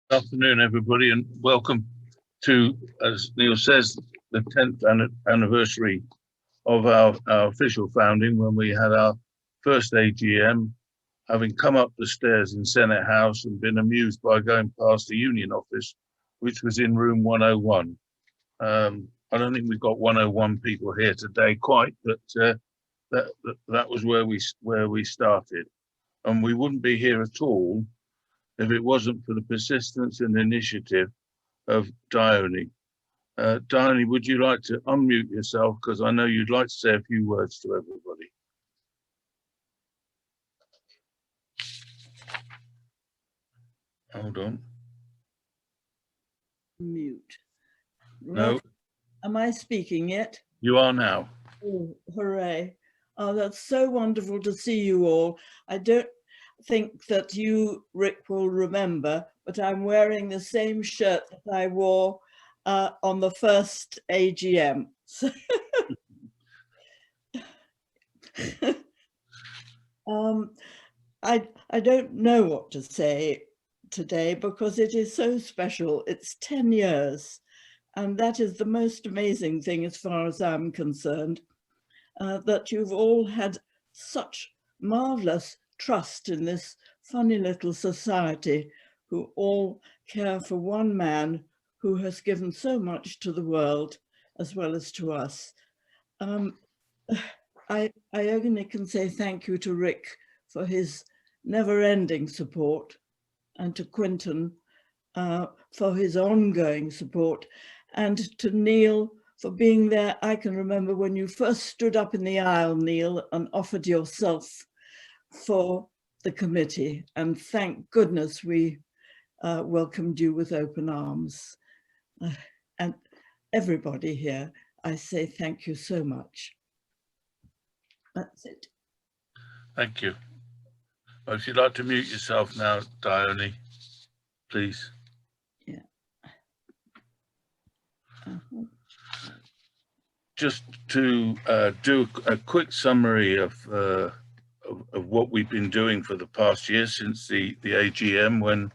Good afternoon, everybody, and welcome to, as Neil says, the 10th anniversary of our official founding, when we had our first AGM, having come up the stairs in Senate House and been amused by going past the Union office, which was in room 101. I don't think we've got 101 people here today quite, but that was where we started, and we wouldn't be here at all if it wasn't for the persistence and initiative of Dione. Dione, would you like to unmute yourself? Because I know you'd like to say a few words to everybody. Hold on. Mute. No. Am I speaking yet? You are now. Oh, hooray. Oh, that's so wonderful to see you all. I don't think that you, Rick, will remember, but I'm wearing the same shirt that I wore on the first AGM. So I don't know what to say today because it is so special. It's 10 years, and that is the most amazing thing as far as I'm concerned, that you've all had such marvelous trust in this funny little society, who all care for one man who has given so much to the world as well as to us. I only can say thank you to Rick for his never-ending support, and to Quentin for his ongoing support, and to Neil for being there. I can remember when you first stood up in the aisle, Neil, and offered yourself for the committee, and thank goodness we welcomed you with open arms. And everybody here, I say thank you so much. That's it. Thank you. Well, if you'd like to mute yourself now, Dione, please. Yeah. Just to do a quick summary of what we've been doing for the past year since the AGM, when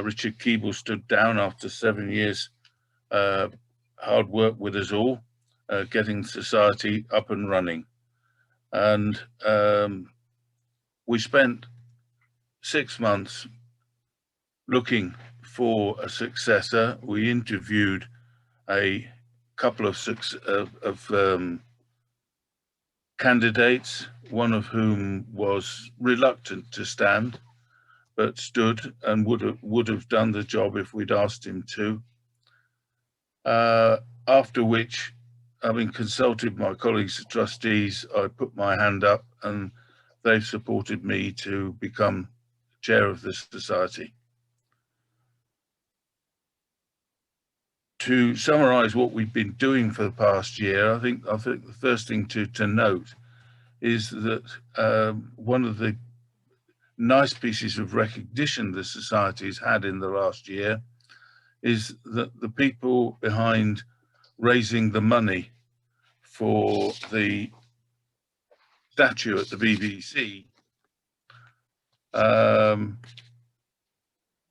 Richard Keeble stood down after 7 years hard work with us all, getting society up and running. And we spent 6 months looking for a successor. We interviewed a couple of candidates, one of whom was reluctant to stand, but stood and would have done the job if we'd asked him to. After which, having consulted my colleagues, the trustees, I put my hand up, and they've supported me to become chair of the society. To summarise what we've been doing for the past year, I think the first thing to note is that one of the nice pieces of recognition the society has had in the last year is that the people behind raising the money for the statue at the BBC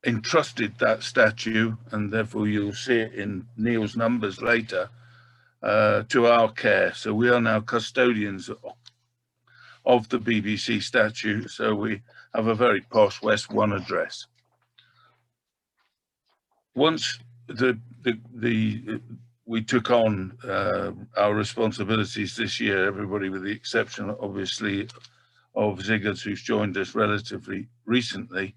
entrusted that statue, and therefore you'll see it in Neil's numbers later, to our care. So we are now custodians of the BBC statue, so we have a very posh West 1 address. Once we took on our responsibilities this year, everybody with the exception, obviously, of Ziggers, who's joined us relatively recently,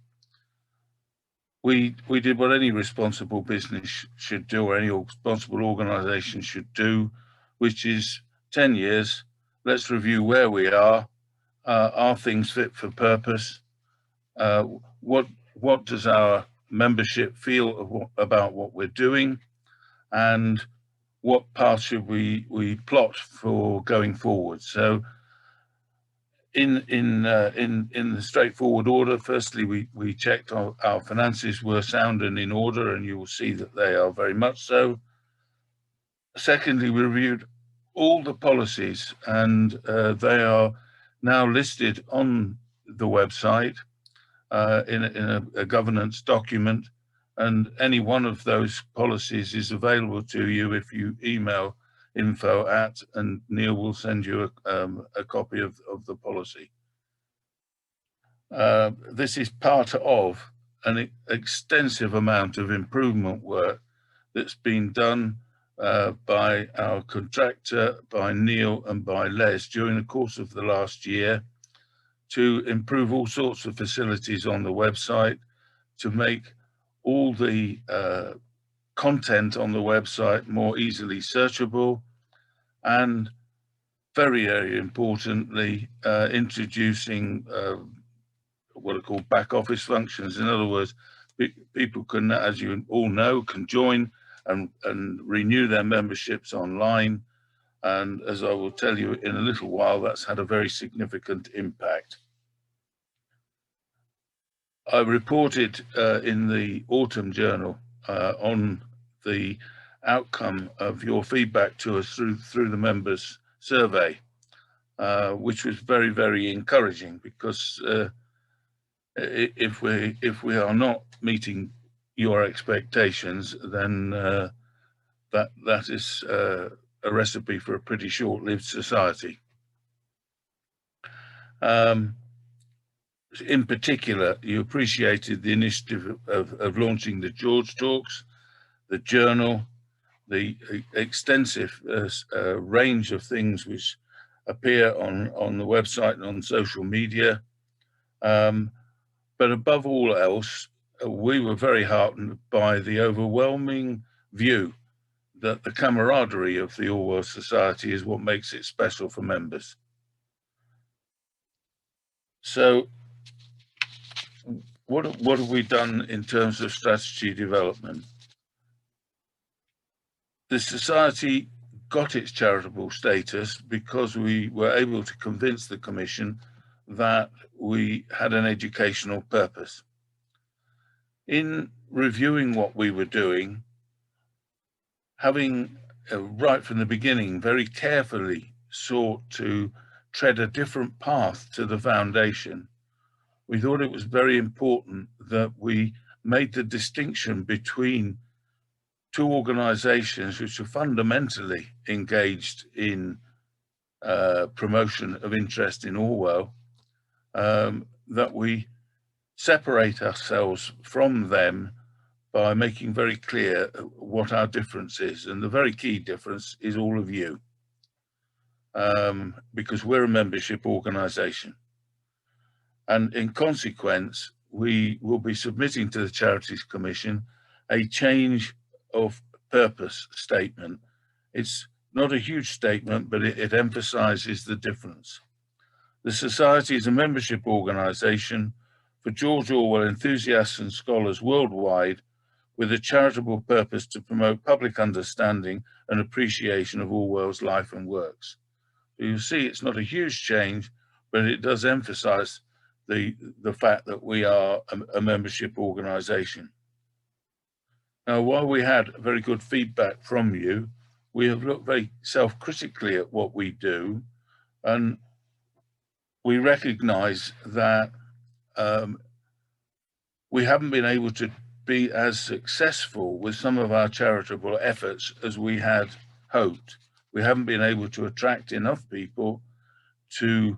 we did what any responsible business should do, or any responsible organisation should do, which is 10 years, let's review where we are things fit for purpose, what does our membership feel about what we're doing, and what path should we plot for going forward. So in the straightforward order, firstly, we checked our finances were sound and in order, and you will see that they are very much so. Secondly, we reviewed all the policies, and they are now listed on the website in a governance document, and any one of those policies is available to you if you email info at, and Neil will send you a copy of the policy. This is part of an extensive amount of improvement work that's been done by our contractor, by Neil and by Les during the course of the last year to improve all sorts of facilities on the website, to make all the content on the website more easily searchable, and very, very importantly, introducing what are called back office functions. In other words, people can, as you all know, can join and renew their memberships online. And as I will tell you in a little while, that's had a very significant impact. I reported in the autumn journal on the outcome of your feedback to us through the members survey, which was very, very encouraging, because if we are not meeting your expectations, then that is a recipe for a pretty short-lived society. In particular, you appreciated the initiative of launching the George Talks, the journal, the extensive range of things which appear on the website and on social media. But above all else, we were very heartened by the overwhelming view that the camaraderie of the Orwell Society is what makes it special for members. So what have we done in terms of strategy development? The Society got its charitable status because we were able to convince the Commission that we had an educational purpose. In reviewing what we were doing, having right from the beginning very carefully sought to tread a different path to the foundation, we thought it was very important that we made the distinction between two organizations which are fundamentally engaged in promotion of interest in Orwell, that we separate ourselves from them by making very clear what our difference is. And the very key difference is all of you, because we're a membership organization. And in consequence, we will be submitting to the Charities Commission a change of purpose statement. It's not a huge statement, but it emphasizes the difference. The Society is a membership organization for George Orwell enthusiasts and scholars worldwide, with a charitable purpose to promote public understanding and appreciation of Orwell's life and works. So you see, it's not a huge change, but it does emphasize the fact that we are a membership organization. Now, while we had very good feedback from you, we have looked very self-critically at what we do, and we recognize that we haven't been able to be as successful with some of our charitable efforts as we had hoped. We haven't been able to attract enough people to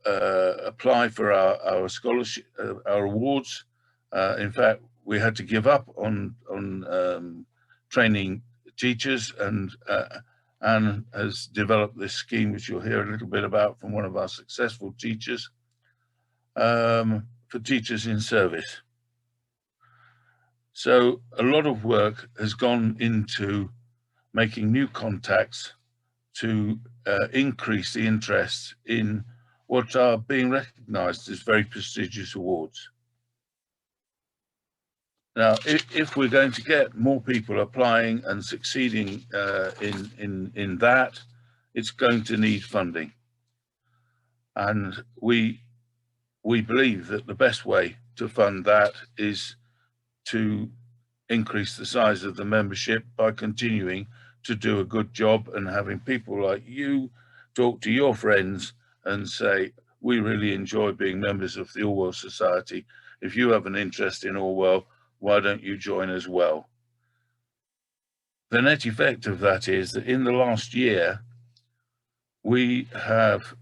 apply for our scholarship, our awards. In fact, we had to give up on training teachers, and Anne has developed this scheme, which you'll hear a little bit about from one of our successful teachers, for teachers in service. So a lot of work has gone into making new contacts to increase the interest in what are being recognized as very prestigious awards. Now, if we're going to get more people applying and succeeding in that, it's going to need funding. And we believe that the best way to fund that is to increase the size of the membership by continuing to do a good job and having people like you talk to your friends and say, we really enjoy being members of the Orwell Society. If you have an interest in Orwell, why don't you join as well? The net effect of that is that in the last year, we have,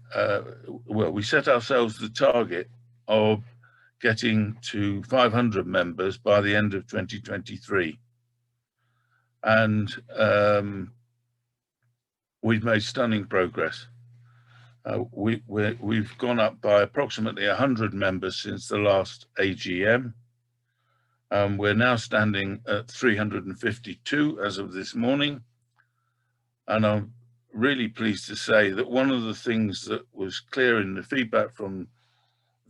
we set ourselves the target of getting to 500 members by the end of 2023. And we've made stunning progress. We've gone up by approximately 100 members since the last AGM. We're now standing at 352 as of this morning. And I'm really pleased to say that one of the things that was clear in the feedback from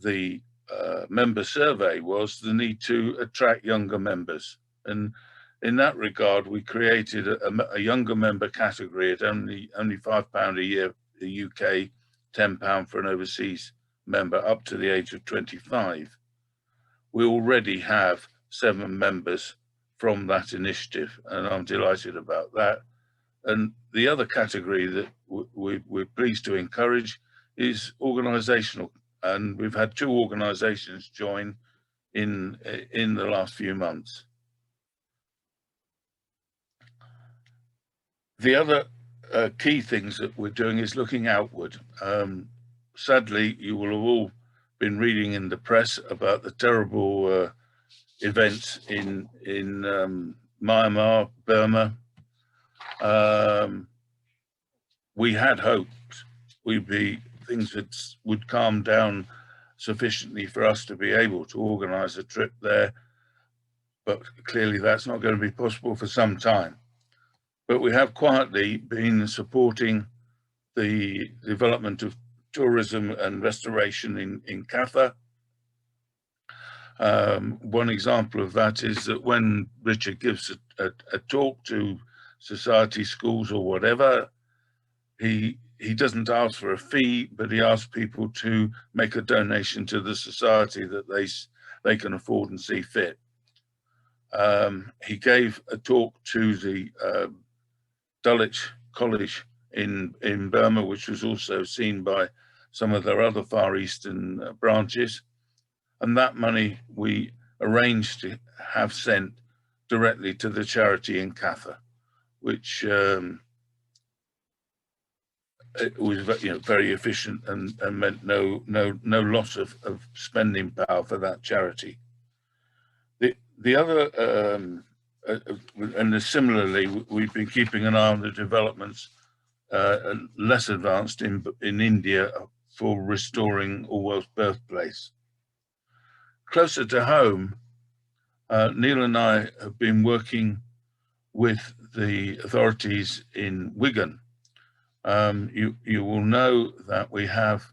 the member survey was the need to attract younger members. And in that regard, we created a younger member category at only £5 a year, the UK, £10 for an overseas member up to the age of 25. We already have 7 members from that initiative, and I'm delighted about that. And the other category that we're pleased to encourage is organisational, and we've had 2 organisations join in the last few months. The other key things that we're doing is looking outward. Sadly, you will have all been reading in the press about the terrible events in Myanmar, Burma. We had hoped things would calm down sufficiently for us to be able to organise a trip there, but clearly that's not going to be possible for some time. But we have quietly been supporting the development of tourism and restoration in Kaffa. One example of that is that when Richard gives a talk to society, schools or whatever, he doesn't ask for a fee, but he asks people to make a donation to the society that they can afford and see fit. He gave a talk to the Dulwich College in Burma, which was also seen by some of their other Far Eastern branches. And that money we arranged to have sent directly to the charity in Kaffa, which it was very efficient and meant no loss of spending power for that charity. The other and similarly, we've been keeping an eye on the developments less advanced in India for restoring Orwell's birthplace. Closer to home, Neil and I have been working with the authorities in Wigan. You will know that we have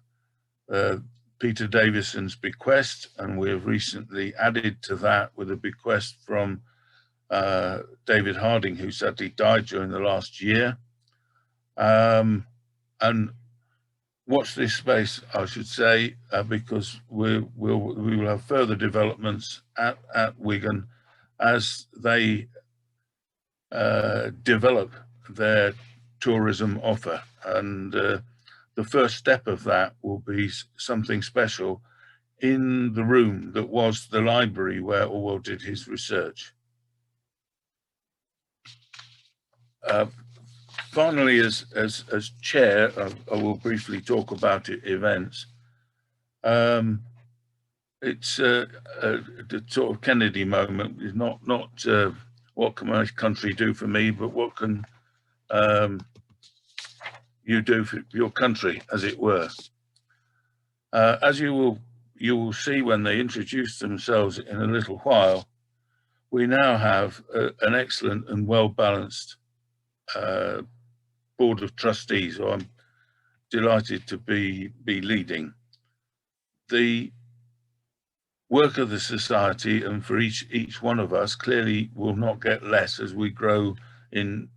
Peter Davison's bequest, and we have recently added to that with a bequest from David Harding, who sadly died during the last year. And watch this space, I should say, because we will have further developments at Wigan as they develop their tourism offer. And the first step of that will be something special in the room that was the library where Orwell did his research. Finally, as chair, I will briefly talk about events. It's the sort of Kennedy moment is not what can my country do for me, but what can you do for your country, as it were. As you will see when they introduce themselves in a little while, we now have an excellent and well-balanced board of trustees, who I'm delighted to be leading. The work of the society, and for each one of us, clearly will not get less as we grow in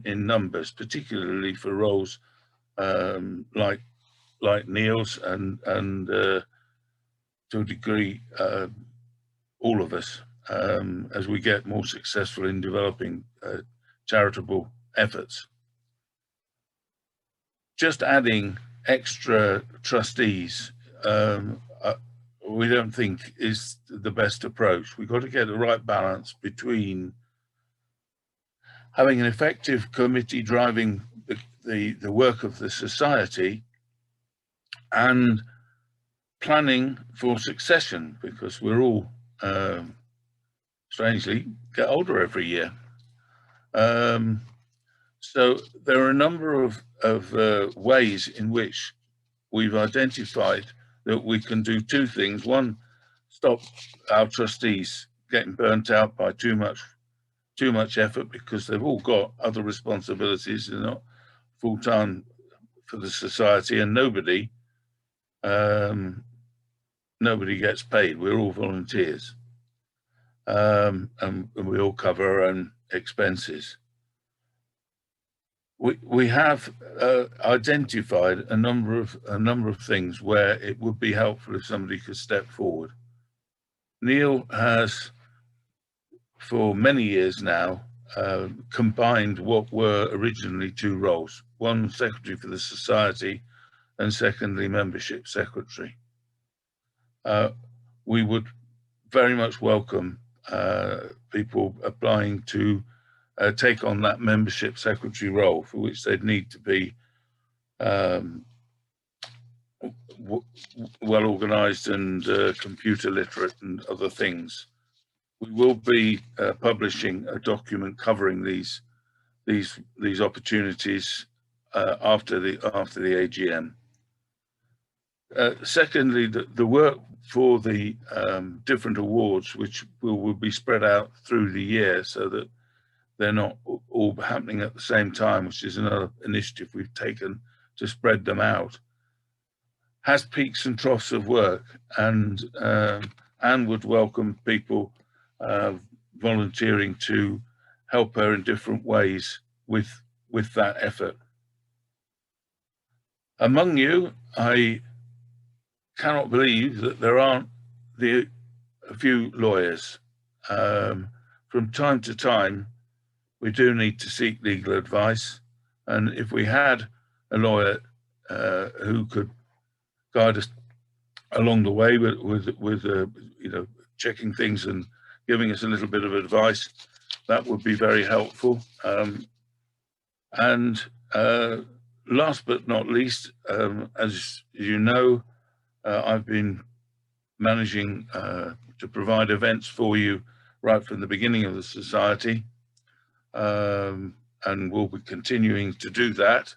numbers, particularly for roles like Neil's and to a degree all of us, as we get more successful in developing charitable efforts. Just adding extra trustees we don't think is the best approach. We've got to get the right balance between having an effective committee driving the work of the society and planning for succession, because we're all strangely get older every year. So there are a number of ways in which we've identified that we can do two things. One, stop our trustees getting burnt out by too much effort, because they've all got other responsibilities. They're not full-time for the society, and nobody gets paid. We're all volunteers, and we all cover our own expenses. We have identified a number of things where it would be helpful if somebody could step forward. Neil has, for many years now, combined what were originally two roles: one, secretary for the society, and secondly, membership secretary. We would very much welcome people applying to take on that membership secretary role, for which they'd need to be well organised and computer literate and other things. We will be publishing a document covering these opportunities after the AGM. Secondly, the work for the different awards, which will be spread out through the year so that they're not all happening at the same time, which is another initiative we've taken to spread them out, has peaks and troughs of work, and Anne would welcome people volunteering to help her in different ways with that effort. Among you, I cannot believe that there aren't a few lawyers. From time to time, we do need to seek legal advice, and if we had a lawyer who could guide us along the way with checking things and giving us a little bit of advice, that would be very helpful. And last but not least, as you know, I've been managing to provide events for you right from the beginning of the society, and we'll be continuing to do that,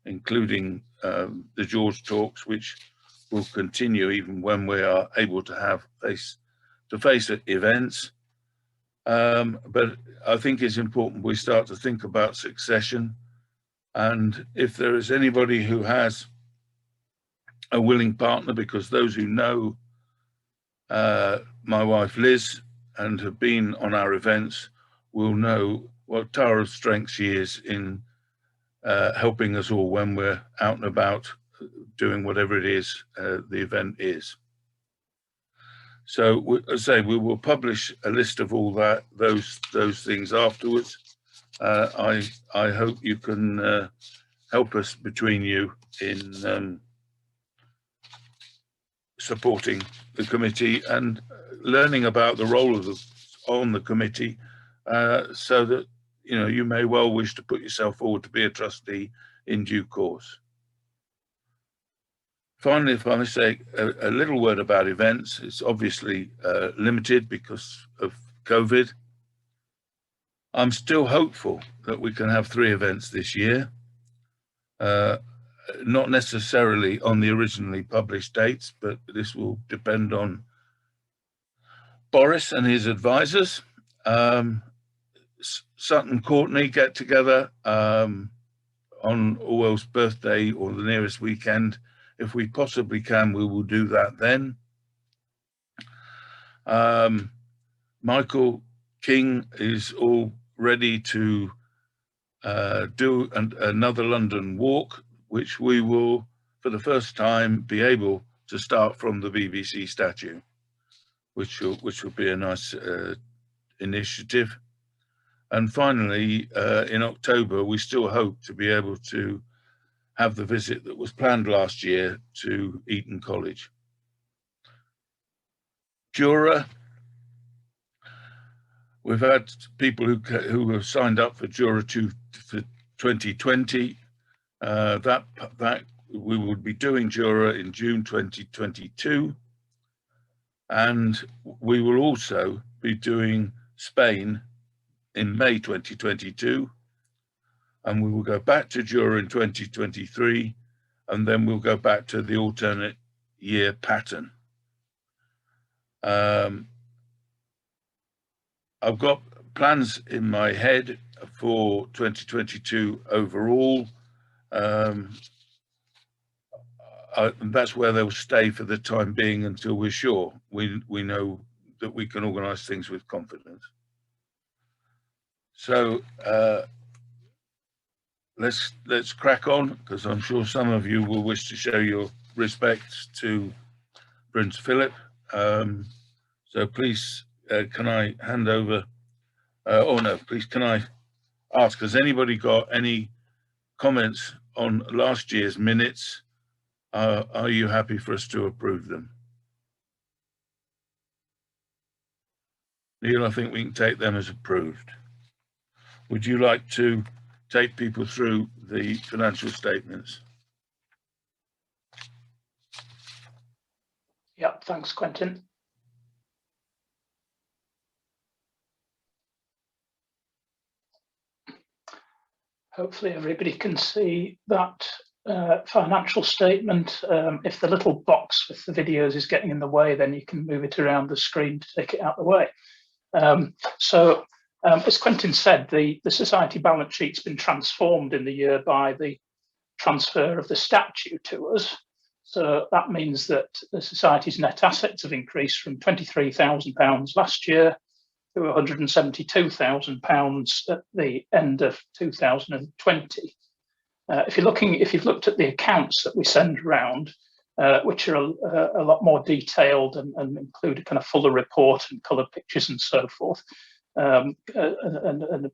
including the George Talks, which will continue even when we are able to have face-to-face events. But I think it's important we start to think about succession, and if there is anybody who has a willing partner, because those who know my wife Liz and have been on our events will know what tower of strength she is in helping us all when we're out and about doing whatever it is the event is. So as I say, we will publish a list of all those things afterwards. I hope you can help us between you in supporting the committee and learning about the role of on the committee, so that you may well wish to put yourself forward to be a trustee in due course. Finally, if I may say a little word about events, it's obviously limited because of COVID. I'm still hopeful that we can have 3 events this year, not necessarily on the originally published dates, but this will depend on Boris and his advisors. Sutton Courtney get together on Orwell's birthday or the nearest weekend. If we possibly can, we will do that then. Michael King is all ready to do another London walk, which we will, for the first time, be able to start from the BBC statue, which will be a nice initiative. And finally, in October, we still hope to be able to have the visit that was planned last year to Eton College. Jura. We've had people who have signed up for Jura 2 for 2020. That we will be doing Jura in June 2022, and we will also be doing Spain in May 2022, and we will go back to Jura in 2023, and then we'll go back to the alternate year pattern. I've got plans in my head for 2022 overall. And that's where they'll stay for the time being until we're sure we know that we can organise things with confidence. So let's crack on, because I'm sure some of you will wish to show your respects to Prince Philip. So please, can I hand over? Oh no, please, can I ask, has anybody got any comments on last year's minutes? Are you happy for us to approve them? Neil, I think we can take them as approved. Would you like to take people through the financial statements? Yeah, thanks, Quentin. Hopefully everybody can see that financial statement. If the little box with the videos is getting in the way, then you can move it around the screen to take it out of the way. As Quentin said, the society balance sheet's been transformed in the year by the transfer of the statue to us. So that means that the society's net assets have increased from £23,000 last year to £172,000 at the end of 2020. If you've looked at the accounts that we send around, which are a lot more detailed and include a kind of fuller report and colour pictures and so forth, and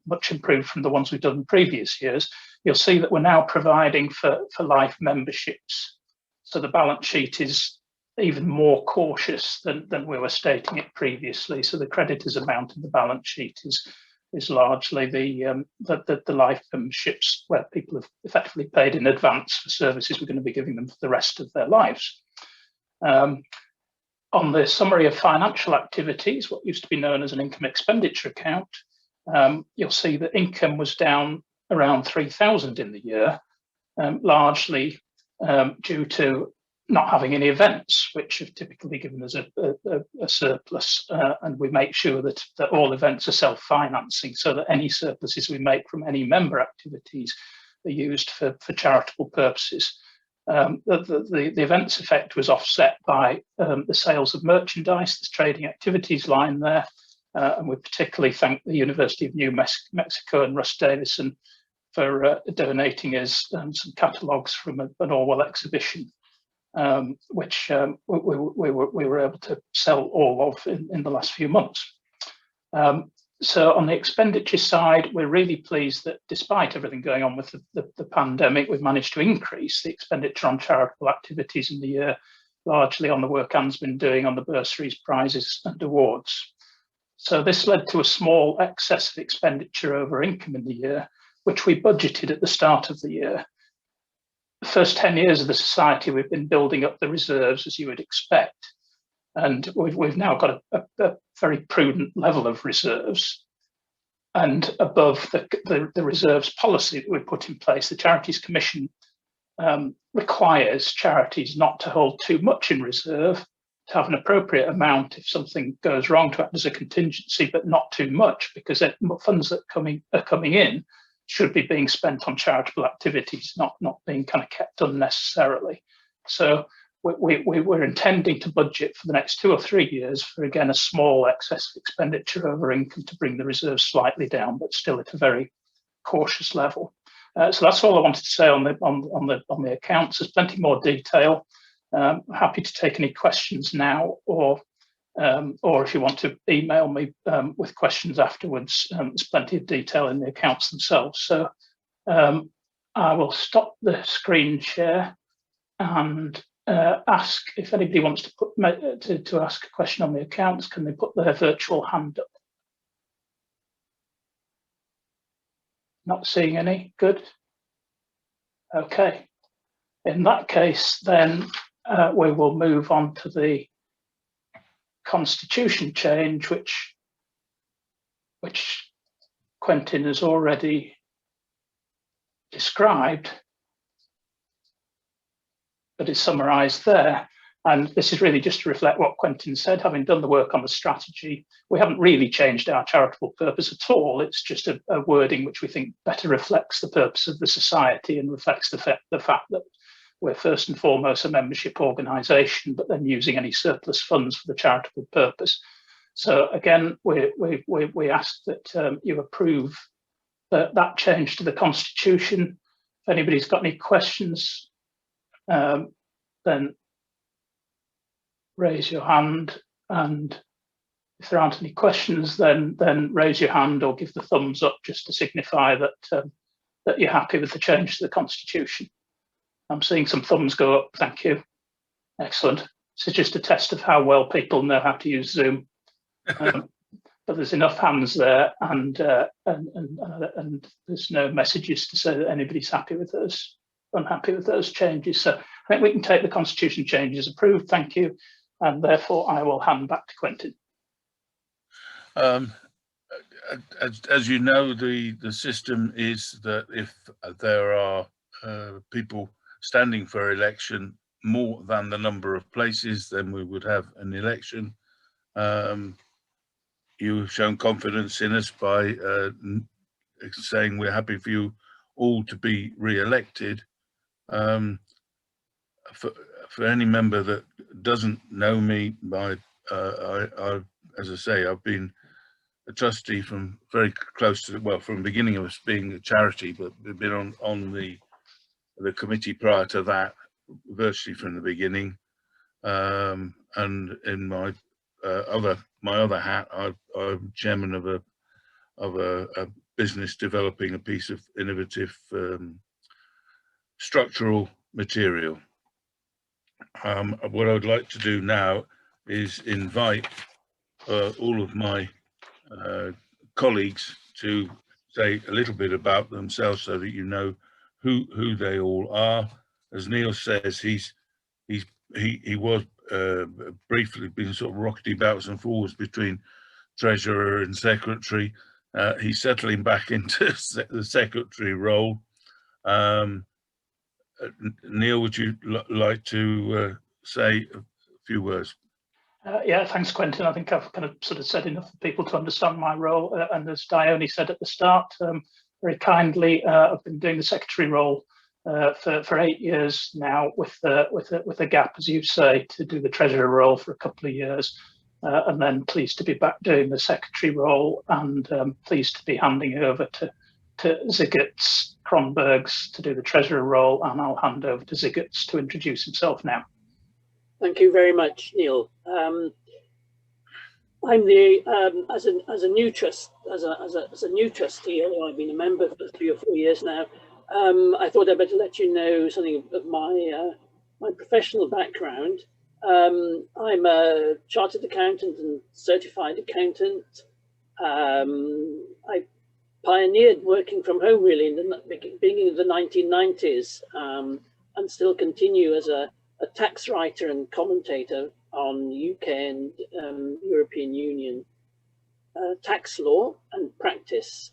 much improved from the ones we've done in previous years, you'll see that we're now providing for life memberships. So the balance sheet is even more cautious than we were stating it previously. So the creditors amount in the balance sheet is largely the life memberships, where people have effectively paid in advance for services we're going to be giving them for the rest of their lives. On the summary of financial activities, what used to be known as an income expenditure account, you'll see that income was down around 3,000 in the year, largely due to not having any events, which have typically given us a surplus, and we make sure that all events are self-financing, so that any surpluses we make from any member activities are used for charitable purposes. The events effect was offset by the sales of merchandise, this trading activities line there, and we particularly thank the University of New Mexico and Russ Davison for donating us some catalogues from an Orwell exhibition, which we were able to sell all of in the last few months. So on the expenditure side, we're really pleased that despite everything going on with the pandemic, we've managed to increase the expenditure on charitable activities in the year, largely on the work Anne's been doing on the bursaries, prizes and awards. So this led to a small excess of expenditure over income in the year, which we budgeted at the start of the year. The first 10 years of the society, we've been building up the reserves, as you would expect. And we've now got a very prudent level of reserves. And above the reserves policy that we put in place, the Charities Commission requires charities not to hold too much in reserve, to have an appropriate amount if something goes wrong, to act as a contingency, but not too much, because funds that are coming in should be being spent on charitable activities, not being kind of kept unnecessarily. So we're intending to budget for the next 2 or 3 years for, again, a small excess of expenditure over income to bring the reserves slightly down, but still at a very cautious level. So that's all I wanted to say on the accounts. There's plenty more detail. I'm happy to take any questions now, or if you want to email me with questions afterwards. There's plenty of detail in the accounts themselves. So I will stop the screen share and ask if anybody wants to to ask a question on the accounts. Can they put their virtual hand up? Not seeing any. Good. Okay. In that case, then we will move on to the constitution change, which Quentin has already described, but is summarised there. And this is really just to reflect what Quentin said. Having done the work on the strategy, we haven't really changed our charitable purpose at all. It's just a wording which we think better reflects the purpose of the society and reflects the fact that we're first and foremost a membership organisation, but then using any surplus funds for the charitable purpose. So again, we ask that you approve that change to the constitution. If anybody's got any questions, then raise your hand, and if there aren't any questions, then raise your hand or give the thumbs up just to signify that that you're happy with the change to the constitution. I'm seeing some thumbs go up. Thank you. Excellent. This is just a test of how well people know how to use Zoom. But there's enough hands there, and there's no messages to say that anybody's happy with those, unhappy with those changes. So I think we can take the constitution changes approved. Thank you. And therefore, I will hand back to Quentin. As you know, the system is that if there are people standing for election more than the number of places, then we would have an election. You've shown confidence in us by saying we're happy for you all to be re-elected. For any member that doesn't know me, as I say, I've been a trustee from very close to, well, from the beginning of us being a charity, but we've been on the committee prior to that, virtually from the beginning. And in my other hat, I'm chairman of a business developing a piece of innovative structural material. What I would like to do now is invite all of my colleagues to say a little bit about themselves so that you know who they all are. As Neil says, he was briefly been sort of rockety bouts and forwards between treasurer and secretary. He's settling back into the secretary role. Neil, would you like to say a few words? Yeah, thanks, Quentin. I think I've kind of sort of said enough for people to understand my role. And as Dione said at the start, very kindly, I've been doing the secretary role for 8 years now, with a gap, as you say, to do the treasurer role for a couple of years, and then pleased to be back doing the secretary role, and pleased to be handing over to Ziggert's Crombergs to do the treasurer role, and I'll hand over to Ziggert's to introduce himself now. Thank you very much, Neil. I'm the as a new trustee, although I've been a member for 3 or 4 years now. I thought I'd better let you know something of my my professional background. I'm a chartered accountant and certified accountant. I pioneered working from home really in the beginning of the 1990s, and still continue as a tax writer and commentator on UK and European Union tax law and practice.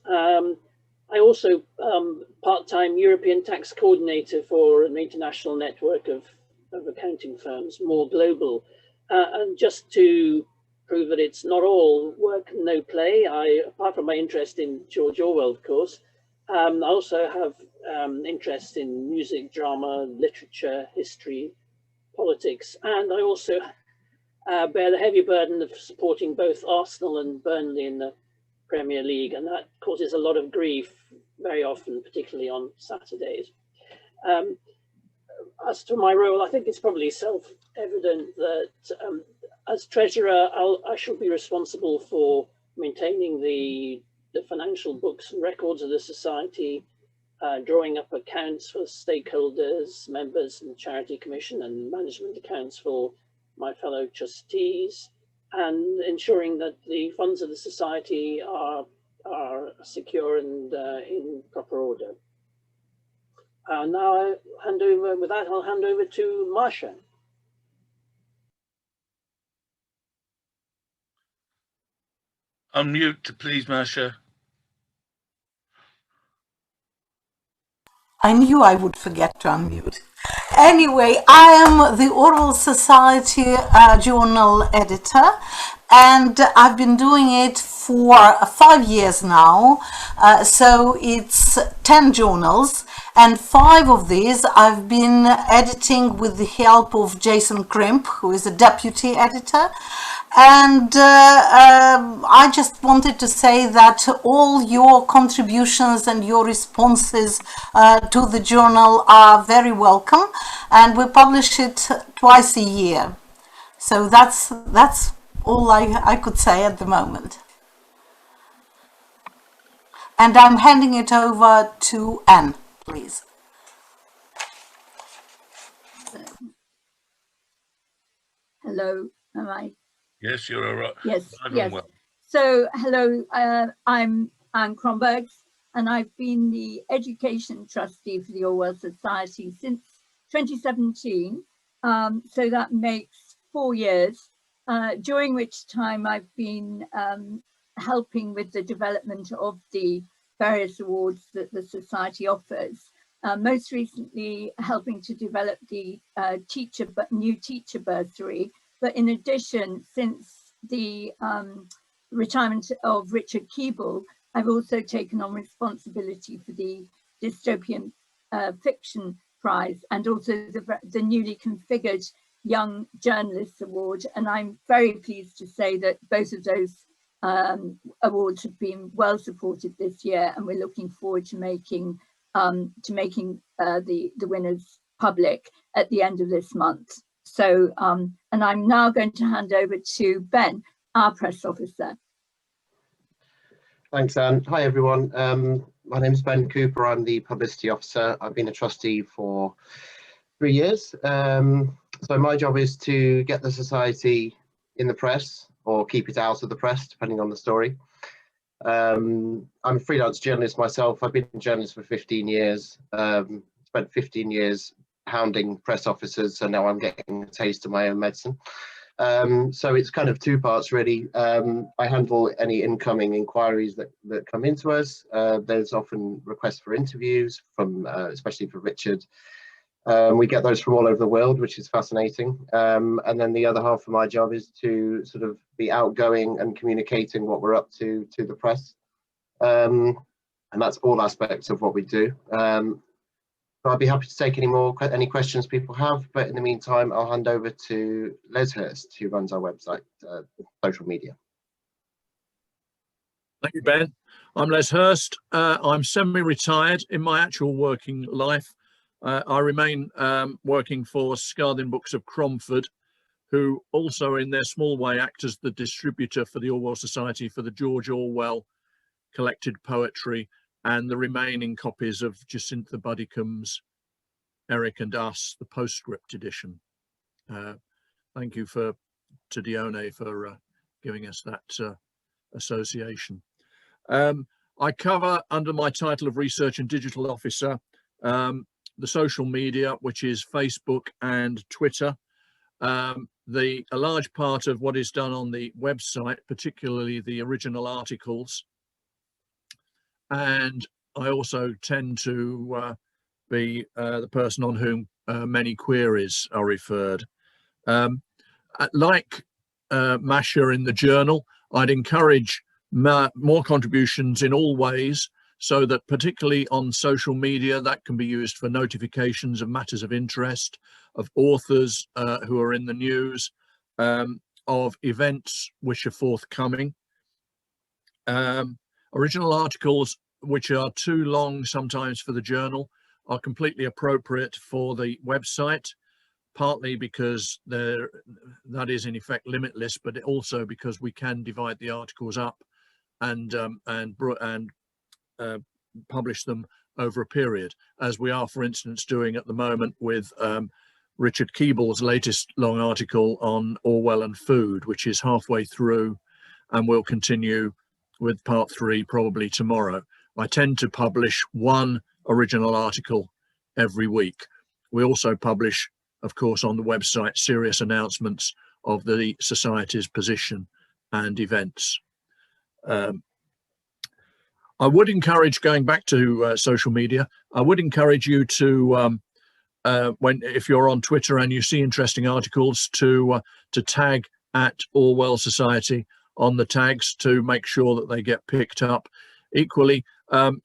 I also part-time European tax coordinator for an international network of accounting firms, more global. And just to prove that it's not all work and no play, apart from my interest in George Orwell, of course, I also have interests in music, drama, literature, history, politics, and I also bear the heavy burden of supporting both Arsenal and Burnley in the Premier League, and that causes a lot of grief very often, particularly on Saturdays. As to my role, I think it's probably self-evident that as treasurer, I shall be responsible for maintaining the financial books and records of the society, drawing up accounts for stakeholders, members in the Charity Commission, and management accounts for my fellow trustees, and ensuring that the funds of the Society are secure and in proper order. Now I'll hand over to Marcia. Unmute, please, Masha. I knew I would forget to unmute. Anyway, I am the Orwell Society journal editor, and I've been doing it for 5 years now. So it's 10 journals, and 5 of these I've been editing with the help of Jason Crimp, who is a deputy editor. And I just wanted to say that all your contributions and your responses to the journal are very welcome, and we publish it twice a year. So that's all I could say at the moment. And I'm handing it over to Anne, please. Hello, am I? Yes, you're all right. Yes, Live yes. and well. So, hello, I'm Crombergs, and I've been the education trustee for the Orwell Society since 2017. So that makes 4 years, during which time I've been helping with the development of the various awards that the Society offers. Most recently, helping to develop the new teacher bursary. But in addition, since the retirement of Richard Keeble, I've also taken on responsibility for the Dystopian Fiction Prize and also the newly configured Young Journalists Award. And I'm very pleased to say that both of those awards have been well supported this year, and we're looking forward to making the winners public at the end of this month. So, and I'm now going to hand over to Ben, our press officer. Thanks, Anne. Hi, everyone. My name is Ben Cooper. I'm the publicity officer. I've been a trustee for 3 years. So my job is to get the Society in the press or keep it out of the press, depending on the story. I'm a freelance journalist myself. I've been a journalist for 15 years, spent 15 years hounding press officers, so now I'm getting a taste of my own medicine. So it's kind of 2 parts really. I handle any incoming inquiries that come into us. There's often requests for interviews from, especially for Richard. We get those from all over the world, which is fascinating. And then the other half of my job is to sort of be outgoing and communicating what we're up to the press. And that's all aspects of what we do. So I'd be happy to take any questions people have, but in the meantime, I'll hand over to Les Hurst, who runs our website, social media. Thank you, Ben. I'm Les Hurst. I'm semi-retired in my actual working life. I remain working for Scarden Books of Cromford, who also in their small way act as the distributor for the Orwell Society for the George Orwell collected poetry and the remaining copies of Jacintha Buddicombe's Eric and Us, the postscript edition. Thank you to Dione for giving us that association. I cover, under my title of Research and Digital Officer, the social media, which is Facebook and Twitter. A large part of what is done on the website, particularly the original articles. And I also tend to be the person on whom many queries are referred. Like Masha in the journal, I'd encourage more contributions in all ways, so that particularly on social media, that can be used for notifications of matters of interest, of authors who are in the news, of events which are forthcoming. Original articles which are too long sometimes for the journal are completely appropriate for the website, partly because that is in effect limitless, but also because we can divide the articles up and publish them over a period, as we are, for instance, doing at the moment with Richard Keeble's latest long article on Orwell and food, which is halfway through, and we'll continue with part 3 probably tomorrow. I tend to publish one original article every week. We also publish, of course, on the website, serious announcements of the Society's position and events. I would encourage, going back to social media, I would encourage you to, if you're on Twitter and you see interesting articles, to tag at Orwell Society on the tags to make sure that they get picked up. Equally,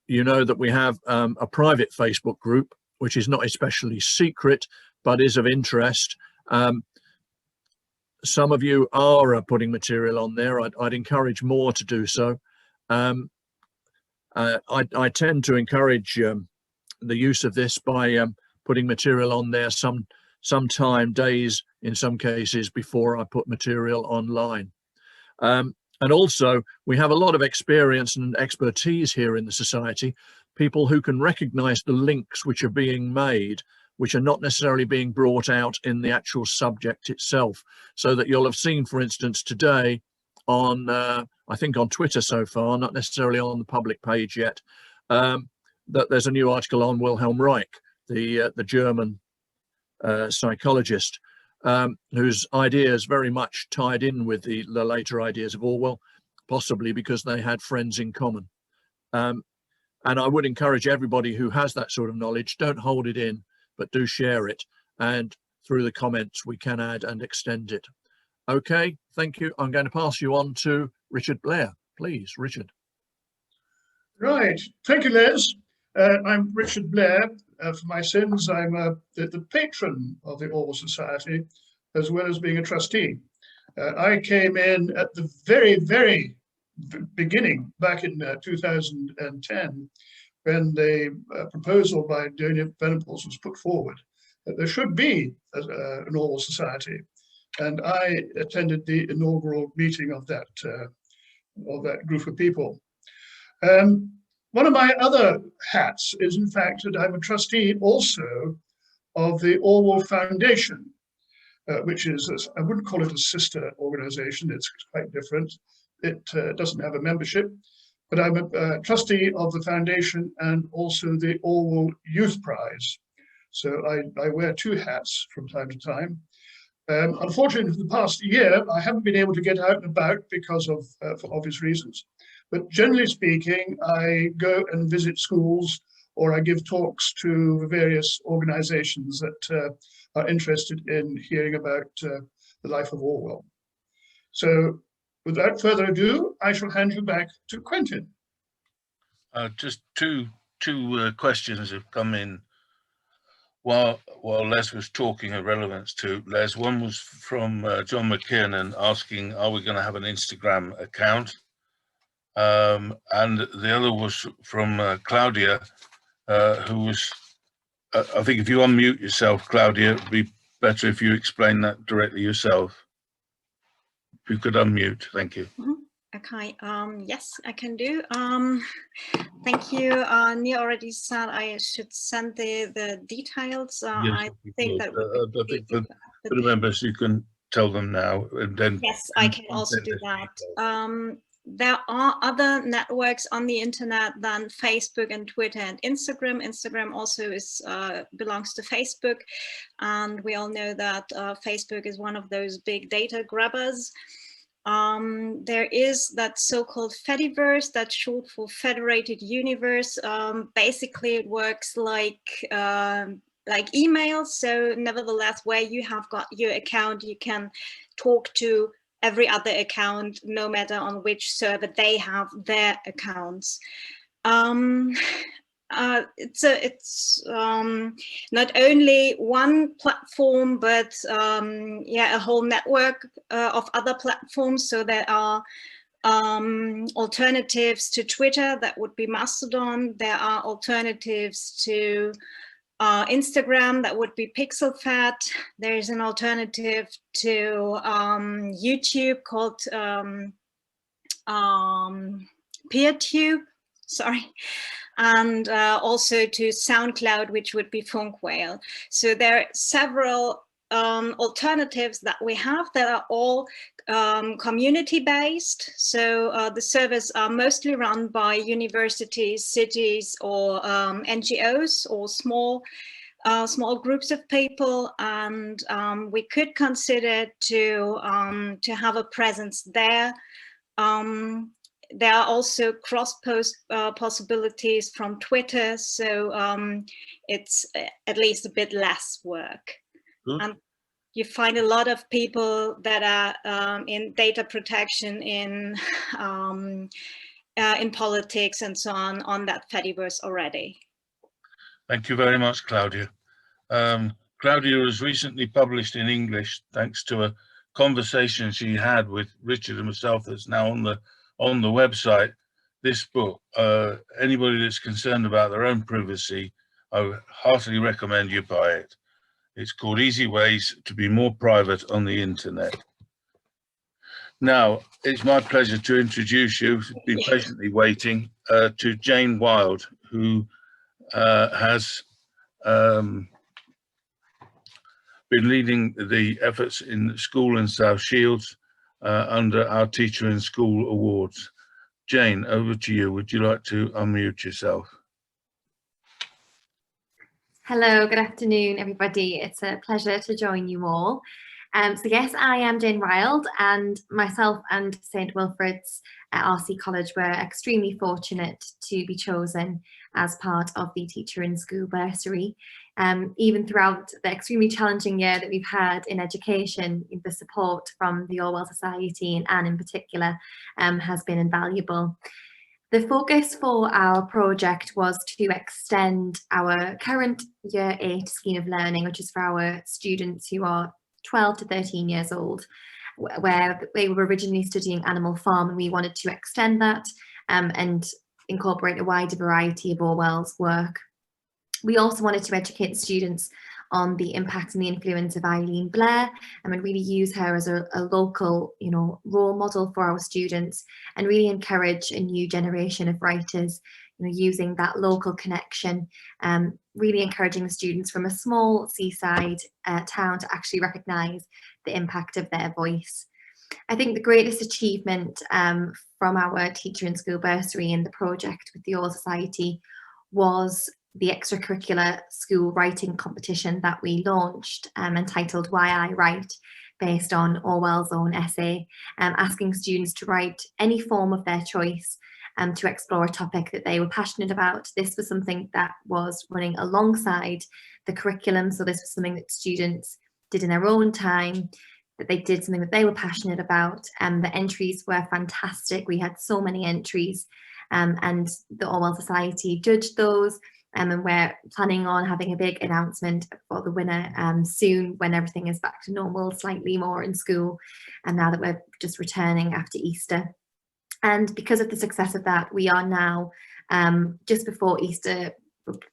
you know that we have a private Facebook group, which is not especially secret, but is of interest. Some of you are putting material on there. I'd encourage more to do so. I tend to encourage the use of this by putting material on there sometime, days in some cases, before I put material online. And also, we have a lot of experience and expertise here in the Society, people who can recognize the links which are being made, which are not necessarily being brought out in the actual subject itself. So that you'll have seen, for instance, today on, I think on Twitter so far, not necessarily on the public page yet, that there's a new article on Wilhelm Reich, the German psychologist, whose ideas very much tied in with the later ideas of Orwell, possibly because they had friends in common. And I would encourage everybody who has that sort of knowledge, don't hold it in, but do share it. And through the comments, we can add and extend it. Okay, thank you. I'm going to pass you on to Richard Blair. Please, Richard. Right, thank you, Les. I'm Richard Blair. For my sins, I'm the patron of the Orwell Society, as well as being a trustee. I came in at the very, very beginning, back in 2010, when the proposal by Donia Venables was put forward that there should be an Orwell Society. And I attended the inaugural meeting of that group of people. One of my other hats is, in fact, that I'm a trustee also of the Orwell Foundation, which is, I wouldn't call it a sister organization, it's quite different. It doesn't have a membership, but I'm a trustee of the foundation and also the Orwell Youth Prize. So I wear 2 hats from time to time. Unfortunately, for the past year, I haven't been able to get out and about because of, for obvious reasons. But generally speaking, I go and visit schools or I give talks to various organizations that are interested in hearing about the life of Orwell. So without further ado, I shall hand you back to Quentin. Just two questions have come in while Les was talking of relevance to Les. One was from John McKiernan asking, are we going to have an Instagram account? And the other was from Claudia, who was, I think if you unmute yourself, Claudia, it'd be better if you explain that directly yourself. If you could unmute, thank you. Okay, yes, I can do. Thank you. Neil already said I should send the details. Yes, I think that I think for the members, you can tell them now, and then yes, I can also do that. There are other networks on the internet than Facebook and Twitter and Instagram. Instagram also is belongs to Facebook, and we all know that Facebook is one of those big data grabbers. There is that so-called Fediverse, that's short for Federated Universe. Basically, it works like email. So nevertheless, where you have got your account, you can talk to every other account, no matter on which server they have their accounts. It's not only one platform, but yeah, a whole network of other platforms. So there are alternatives to Twitter, that would be Mastodon. There are alternatives to Instagram, that would be PixelFed. There is an alternative to YouTube called PeerTube. Sorry. and also to SoundCloud, which would be Funk Whale. So there are several alternatives that we have that are all community-based. So the servers are mostly run by universities, cities, or NGOs, or small groups of people, and we could consider to have a presence there. There are also cross-post possibilities from Twitter, so it's at least a bit less work. Good. And you find a lot of people that are in data protection, in politics and so on that Fediverse already. Thank you very much, Claudia. Claudia has recently published in English, thanks to a conversation she had with Richard and myself that's now on the website, this book. Anybody that's concerned about their own privacy, I would heartily recommend you buy it. It's called Easy Ways to Be More Private on the Internet. Now, it's my pleasure to introduce you, been patiently waiting, to Jane Wild, who has been leading the efforts in school in South Shields under our Teacher in School Awards. Jane, over to you. Would you like to unmute yourself? Hello, good afternoon, everybody. It's a pleasure to join you all. So yes, I am Jane Wild, and myself and St Wilfrid's at RC College were extremely fortunate to be chosen as part of the Teacher in School bursary. Even throughout the extremely challenging year that we've had in education, the support from the Orwell Society and Anne in particular has been invaluable. The focus for our project was to extend our current Year 8 scheme of learning, which is for our students who are 12 to 13 years old, where they were originally studying Animal Farm, and we wanted to extend that and incorporate a wider variety of Orwell's work. We also wanted to educate the students on the impact and the influence of Eileen Blair, and really use her as a local, role model for our students, and really encourage a new generation of writers, using that local connection, really encouraging the students from a small seaside town to actually recognise the impact of their voice. I think the greatest achievement from our Teacher in School bursary in the project with the Orwell Society was the extracurricular school writing competition that we launched, entitled Why I Write, based on Orwell's own essay, asking students to write any form of their choice to explore a topic that they were passionate about. This was something that was running alongside the curriculum, so this was something that students did in their own time, that they did something that they were passionate about, and the entries were fantastic. We had so many entries, and the Orwell Society judged those. And we're planning on having a big announcement for the winner soon, when everything is back to normal, slightly more in school, and now that we're just returning after Easter. And because of the success of that, we are now, just before Easter,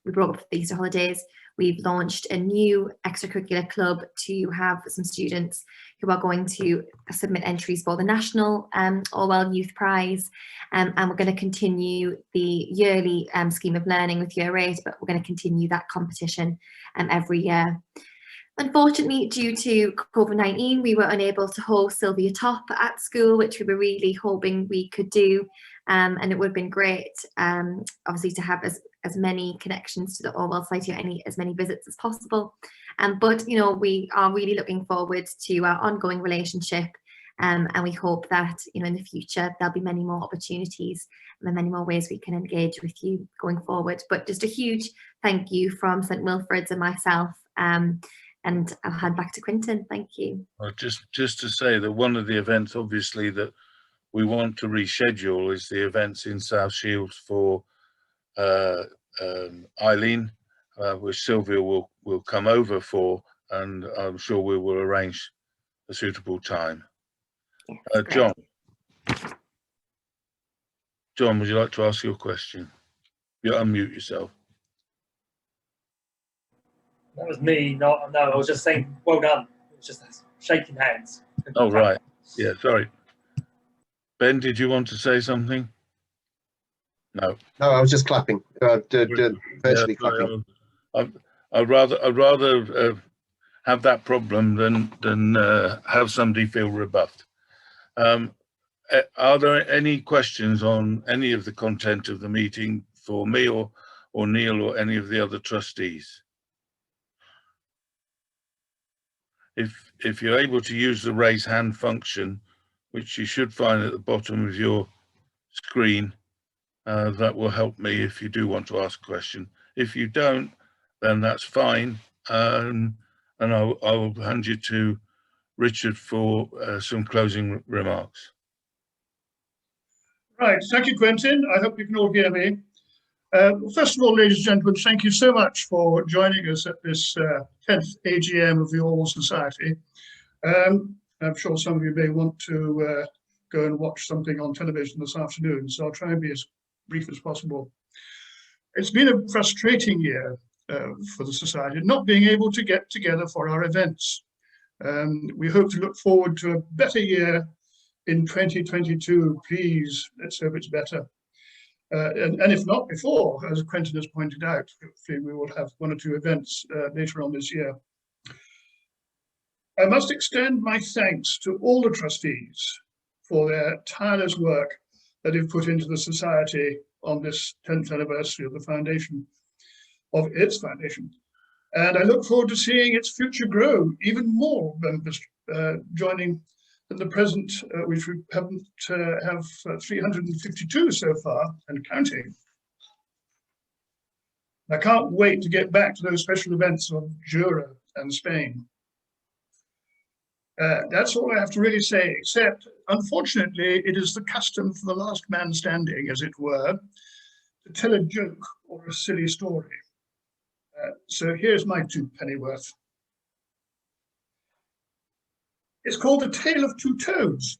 we brought up the Easter holidays, we've launched a new extracurricular club to have some students who are going to submit entries for the National Orwell Youth Prize, and we're going to continue the yearly scheme of learning with Year 8, but we're going to continue that competition every year. Unfortunately, due to COVID-19, we were unable to host Sylvia Top at school, which we were really hoping we could do, and it would have been great, obviously, to have as many connections to the Orwell Society, as many visits as possible. But we are really looking forward to our ongoing relationship, and we hope that in the future there'll be many more opportunities and many more ways we can engage with you going forward. But just a huge thank you from St Wilfrid's and myself. And I'll hand back to Quinton. Thank you. Well, just to say that one of the events, obviously, that we want to reschedule is the events in South Shields for Eileen, which Sylvia will come over for, and I'm sure we will arrange a suitable time. Yes, John, would you like to ask your question? You unmute yourself. That was me. No, I was just saying, well done. It was just shaking hands. Oh, right. Yeah, sorry. Ben, did you want to say something? No. No, I was just clapping, virtually clapping. I'd rather have that problem than have somebody feel rebuffed. Are there any questions on any of the content of the meeting for me or Neil or any of the other trustees? If you're able to use the raise hand function, which you should find at the bottom of your screen, that will help me if you do want to ask a question. If you don't, then that's fine, and I'll hand you to Richard for some closing remarks. Right, thank you, Quentin. I hope you can all hear me. First of all, ladies and gentlemen, thank you so much for joining us at this 10th AGM of the Orwell Society. I'm sure some of you may want to go and watch something on television this afternoon, so I'll try and be as brief as possible. It's been a frustrating year for the Society, not being able to get together for our events. We hope to look forward to a better year in 2022. Please, let's hope it's better. And if not before, as Quentin has pointed out, hopefully we will have 1 or 2 events later on this year. I must extend my thanks to all the trustees for their tireless work that they've put into the Society on this 10th anniversary of the foundation, of its foundation. And I look forward to seeing its future grow, even more members joining than the present, which we haven't have 352 so far and counting. I can't wait to get back to those special events of Jura and Spain. That's all I have to really say, except unfortunately it is the custom for the last man standing, as it were, to tell a joke or a silly story. So here's my 2 pennyworth. It's called The Tale of Two Toads.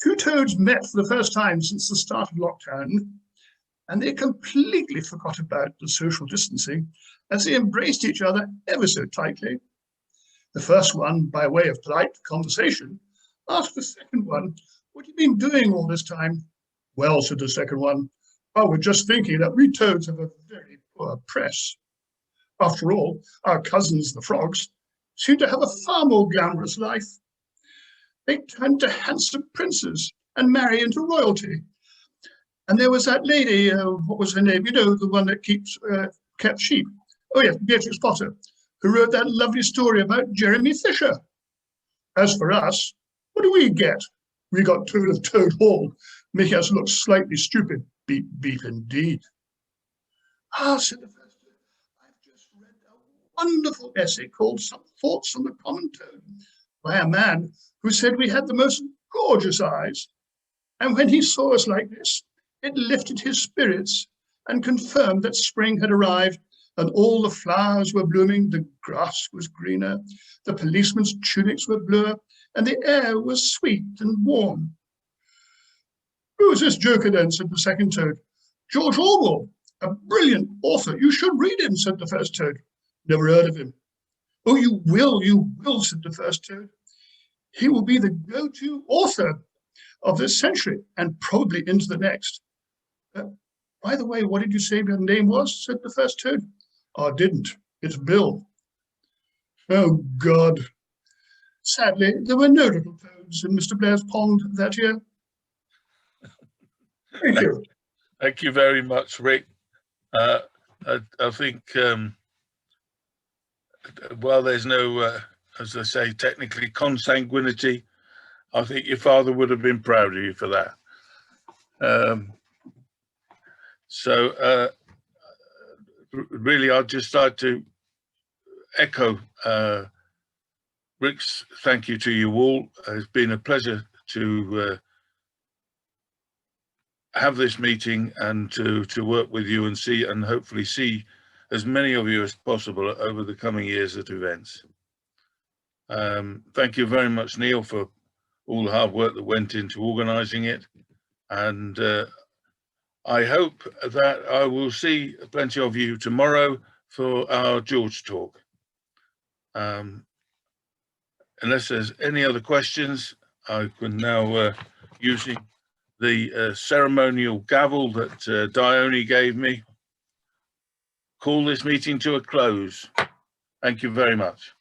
2 toads met for the first time since the start of lockdown, and they completely forgot about the social distancing as they embraced each other ever so tightly. The first one, by way of polite conversation, asked the second one, "What have you been doing all this time?" "Well," said the second one, "I was just thinking that we toads have a very poor press. After all, our cousins, the frogs, seem to have a far more glamorous life. They turn to handsome princes and marry into royalty. And there was that lady, what was her name? You know, the one that kept sheep. Oh yes, Beatrix Potter, who wrote that lovely story about Jeremy Fisher. As for us, what do we get? We got Toad of Toad Hall, making us look slightly stupid. Beep, beep indeed." "Ah," said the first toad, "I've just read a wonderful essay called Some Thoughts on the Common Toad by a man who said we had the most gorgeous eyes. And when he saw us like this, it lifted his spirits and confirmed that spring had arrived and all the flowers were blooming, the grass was greener, the policemen's tunics were bluer, and the air was sweet and warm." "Who is this joker then?" said the second toad. "George Orwell, a brilliant author. You should read him," said the first toad. "Never heard of him." "Oh, you will," said the first toad. "He will be the go-to author of this century and probably into the next." "By the way, what did you say your name was?" said the first toad. "I didn't. It's Bill." Oh, God. Sadly, there were no little toads in Mr. Blair's pond that year. Thank you. Thank you very much, Rick. I think, while there's no, as I say, technically consanguinity, I think your father would have been proud of you for that. So really, I'd just like to echo Rick's thank you to you all. It's been a pleasure to have this meeting and to work with you and see and hopefully see as many of you as possible over the coming years at events. Thank you very much, Neil, for all the hard work that went into organising it, and I hope that I will see plenty of you tomorrow for our George talk. Unless there's any other questions, I can now, using the ceremonial gavel that Dione gave me, call this meeting to a close. Thank you very much.